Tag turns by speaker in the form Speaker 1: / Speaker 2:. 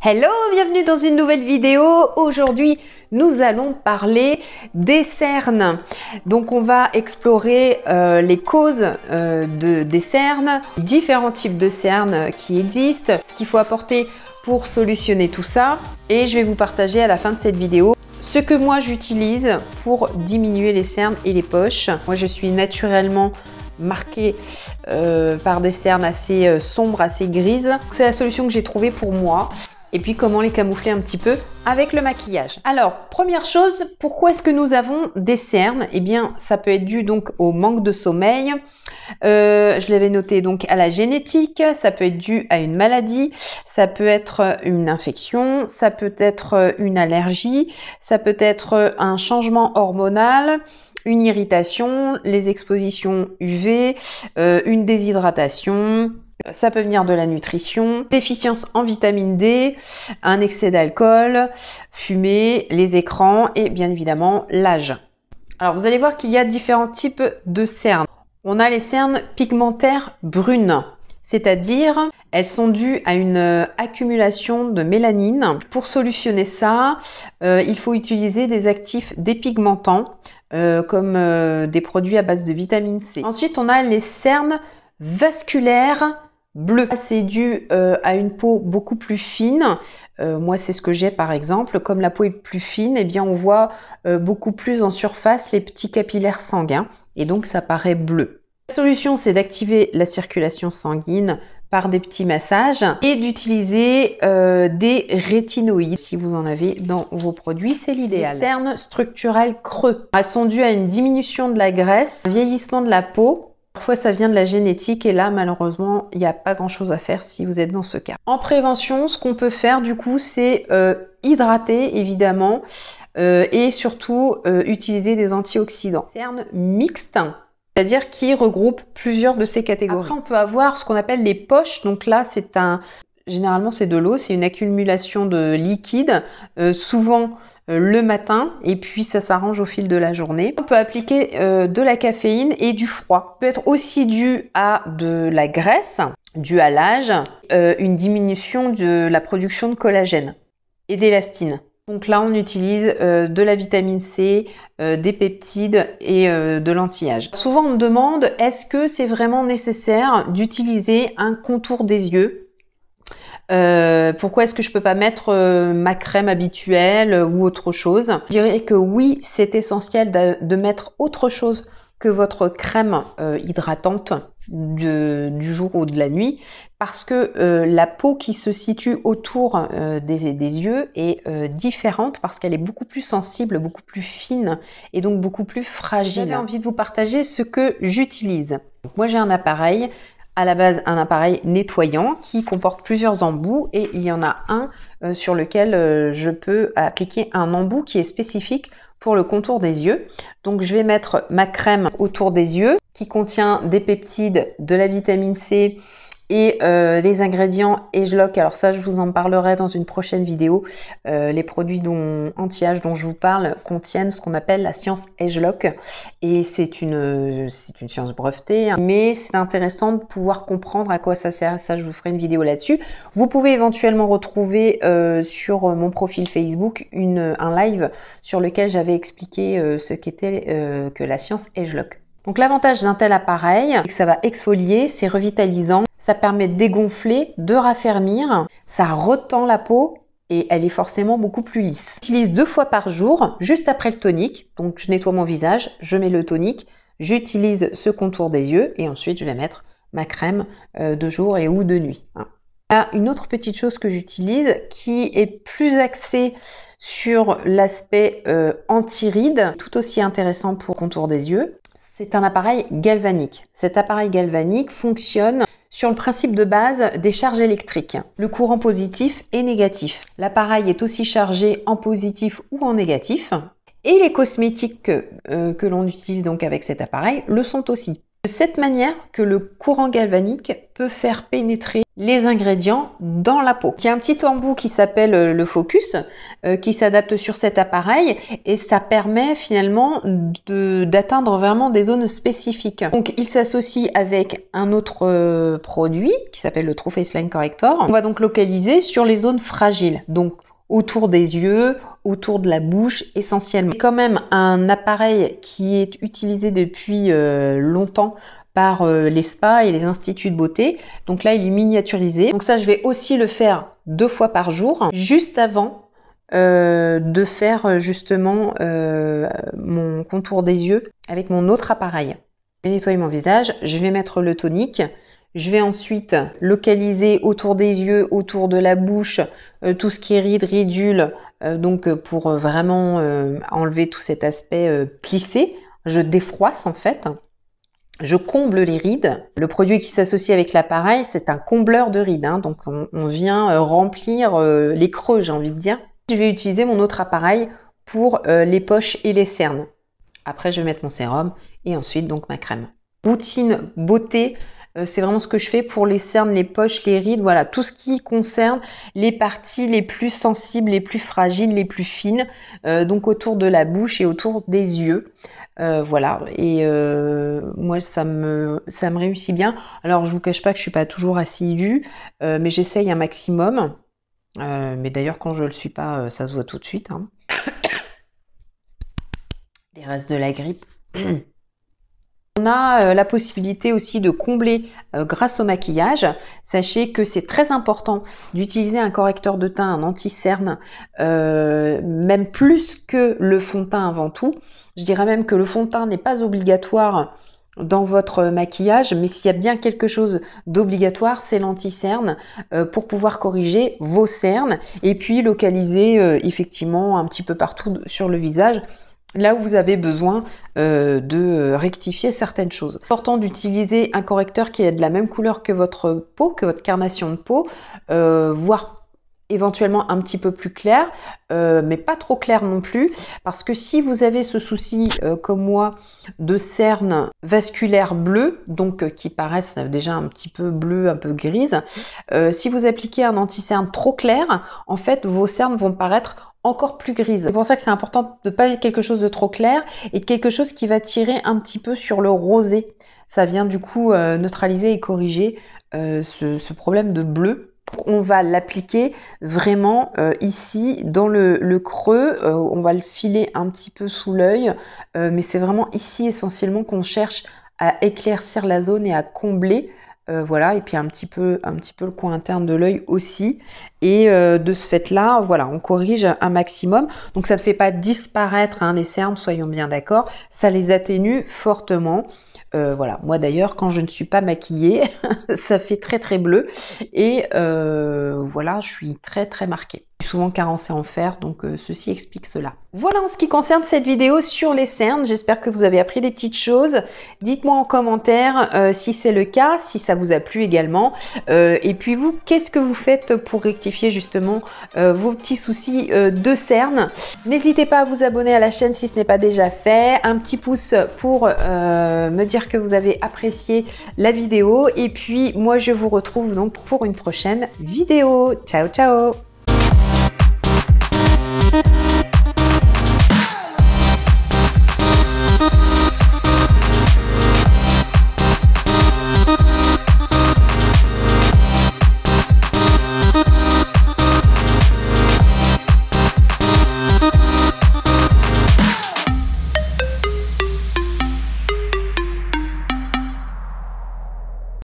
Speaker 1: Hello, bienvenue dans une nouvelle vidéo. Aujourd'hui, nous allons parler des cernes. Donc, on va explorer les causes des cernes, différents types de cernes qui existent, ce qu'il faut apporter pour solutionner tout ça. Et je vais vous partager à la fin de cette vidéo ce que moi j'utilise pour diminuer les cernes et les poches. Moi, je suis naturellement marquée par des cernes assez sombres, assez grises. C'est la solution que j'ai trouvée pour moi. Et puis comment les camoufler un petit peu avec le maquillage. Alors, première chose, pourquoi est-ce que nous avons des cernes? Eh bien, ça peut être dû donc au manque de sommeil. Je l'avais noté donc à la génétique, ça peut être dû à une maladie, ça peut être une infection, ça peut être une allergie, ça peut être un changement hormonal, une irritation, les expositions UV, une déshydratation. Ça peut venir de la nutrition, déficience en vitamine D, un excès d'alcool, fumée, les écrans et bien évidemment l'âge. Alors vous allez voir qu'il y a différents types de cernes. On a les cernes pigmentaires brunes, c'est-à-dire elles sont dues à une accumulation de mélanine. Pour solutionner ça, il faut utiliser des actifs dépigmentants comme des produits à base de vitamine C. Ensuite, on a les cernes vasculaires bleues. C'est dû à une peau beaucoup plus fine. Moi, c'est ce que j'ai par exemple. Comme la peau est plus fine, eh bien, on voit beaucoup plus en surface les petits capillaires sanguins et donc ça paraît bleu. La solution, c'est d'activer la circulation sanguine par des petits massages et d'utiliser des rétinoïdes. Si vous en avez dans vos produits, c'est l'idéal. Les cernes structurelles creux. Elles sont dues à une diminution de la graisse, un vieillissement de la peau. Parfois, ça vient de la génétique et là, malheureusement, il n'y a pas grand-chose à faire si vous êtes dans ce cas. En prévention, ce qu'on peut faire, du coup, c'est hydrater, évidemment, et surtout utiliser des antioxydants. Cernes mixtes, c'est-à-dire qui regroupent plusieurs de ces catégories. Après, on peut avoir ce qu'on appelle les poches. Donc là, généralement, c'est de l'eau, c'est une accumulation de liquide, souvent le matin, et puis ça s'arrange au fil de la journée. On peut appliquer de la caféine et du froid. Ça peut être aussi dû à de la graisse, dû à l'âge, une diminution de la production de collagène et d'élastine. Donc là, on utilise de la vitamine C, des peptides et de l'anti-âge. Souvent, on me demande, est-ce que c'est vraiment nécessaire d'utiliser un contour des yeux? Pourquoi est-ce que je peux pas mettre ma crème habituelle ou autre chose? Je dirais que oui, c'est essentiel de mettre autre chose que votre crème hydratante du jour ou de la nuit, parce que la peau qui se situe autour des yeux est différente parce qu'elle est beaucoup plus sensible, beaucoup plus fine et donc beaucoup plus fragile. J'avais envie de vous partager ce que j'utilise. Moi, j'ai un appareil. À la base, un appareil nettoyant qui comporte plusieurs embouts et il y en a un sur lequel je peux appliquer un embout qui est spécifique pour le contour des yeux. Donc, je vais mettre ma crème autour des yeux qui contient des peptides, de la vitamine C et les ingrédients ageLOC. Alors ça, je vous en parlerai dans une prochaine vidéo. Les produits anti-âge dont je vous parle contiennent ce qu'on appelle la science ageLOC et c'est une science brevetée, hein. Mais c'est intéressant de pouvoir comprendre à quoi ça sert. Ça, je vous ferai une vidéo là-dessus. Vous pouvez éventuellement retrouver sur mon profil Facebook un live sur lequel j'avais expliqué ce qu'était que la science ageLOC. Donc l'avantage d'un tel appareil, c'est que ça va exfolier, c'est revitalisant, ça permet de dégonfler, de raffermir, ça retend la peau et elle est forcément beaucoup plus lisse. J'utilise 2 fois par jour, juste après le tonique. Donc je nettoie mon visage, je mets le tonique, j'utilise ce contour des yeux et ensuite je vais mettre ma crème de jour et ou de nuit. Il y a une autre petite chose que j'utilise qui est plus axée sur l'aspect anti-rides, tout aussi intéressant pour le contour des yeux. C'est un appareil galvanique. Cet appareil galvanique fonctionne sur le principe de base des charges électriques, le courant positif et négatif. L'appareil est aussi chargé en positif ou en négatif. Et les cosmétiques que l'on utilise donc avec cet appareil le sont aussi. De cette manière que le courant galvanique peut faire pénétrer les ingrédients dans la peau. Il y a un petit embout qui s'appelle le Focus qui s'adapte sur cet appareil et ça permet finalement d'atteindre vraiment des zones spécifiques. Donc il s'associe avec un autre produit qui s'appelle le True Face Line Corrector. On va donc localiser sur les zones fragiles, donc autour des yeux, autour de la bouche essentiellement. C'est quand même un appareil qui est utilisé depuis longtemps par les spas et les instituts de beauté. Donc là, il est miniaturisé. Donc ça, je vais aussi le faire 2 fois par jour, juste avant de faire justement mon contour des yeux avec mon autre appareil. Je vais nettoyer mon visage, je vais mettre le tonique. Je vais ensuite localiser autour des yeux, autour de la bouche, tout ce qui est rides, ridules, donc pour vraiment enlever tout cet aspect plissé. Je défroisse en fait. Je comble les rides. Le produit qui s'associe avec l'appareil, c'est un combleur de rides. Hein, donc on vient remplir les creux, j'ai envie de dire. Je vais utiliser mon autre appareil pour les poches et les cernes. Après, je vais mettre mon sérum et ensuite donc ma crème. Routine beauté. C'est vraiment ce que je fais pour les cernes, les poches, les rides, voilà, tout ce qui concerne les parties les plus sensibles, les plus fragiles, les plus fines, donc autour de la bouche et autour des yeux. Voilà, et moi ça me réussit bien. Alors je vous cache pas que je suis pas toujours assidue, mais j'essaye un maximum. Mais d'ailleurs quand je le suis pas, ça se voit tout de suite. Hein. Les restes de la grippe. On a la possibilité aussi de combler grâce au maquillage. Sachez que c'est très important d'utiliser un correcteur de teint, un anti-cerne, même plus que le fond de teint avant tout. Je dirais même que le fond de teint n'est pas obligatoire dans votre maquillage, mais s'il y a bien quelque chose d'obligatoire, c'est l'anti-cerne pour pouvoir corriger vos cernes et puis localiser effectivement un petit peu partout sur le visage. Là où vous avez besoin de rectifier certaines choses. C'est important d'utiliser un correcteur qui est de la même couleur que votre peau, que votre carnation de peau, voire éventuellement un petit peu plus clair, mais pas trop clair non plus, parce que si vous avez ce souci, comme moi, de cernes vasculaires bleues, donc qui paraissent déjà un petit peu bleues, un peu grises, si vous appliquez un anti-cerne trop clair, en fait, vos cernes vont paraître encore plus grises. C'est pour ça que c'est important de ne pas mettre quelque chose de trop clair et de quelque chose qui va tirer un petit peu sur le rosé. Ça vient du coup neutraliser et corriger ce problème de bleu. On va l'appliquer vraiment ici dans le creux, on va le filer un petit peu sous l'œil, mais c'est vraiment ici essentiellement qu'on cherche à éclaircir la zone et à combler. Voilà, et puis un petit peu le coin interne de l'œil aussi. Et de ce fait-là, voilà, on corrige un maximum. Donc ça ne fait pas disparaître hein, les cernes, soyons bien d'accord. Ça les atténue fortement. Voilà, moi d'ailleurs, quand je ne suis pas maquillée, ça fait très très bleu. Et voilà, je suis très très marquée. Souvent carencée en fer, donc ceci explique cela. Voilà en ce qui concerne cette vidéo sur les cernes. J'espère que vous avez appris des petites choses. Dites-moi en commentaire si c'est le cas, si ça vous a plu également. Et puis vous, qu'est-ce que vous faites pour rectifier justement vos petits soucis de cernes? N'hésitez pas à vous abonner à la chaîne si ce n'est pas déjà fait. Un petit pouce pour me dire que vous avez apprécié la vidéo. Et puis moi, je vous retrouve donc pour une prochaine vidéo. Ciao, ciao!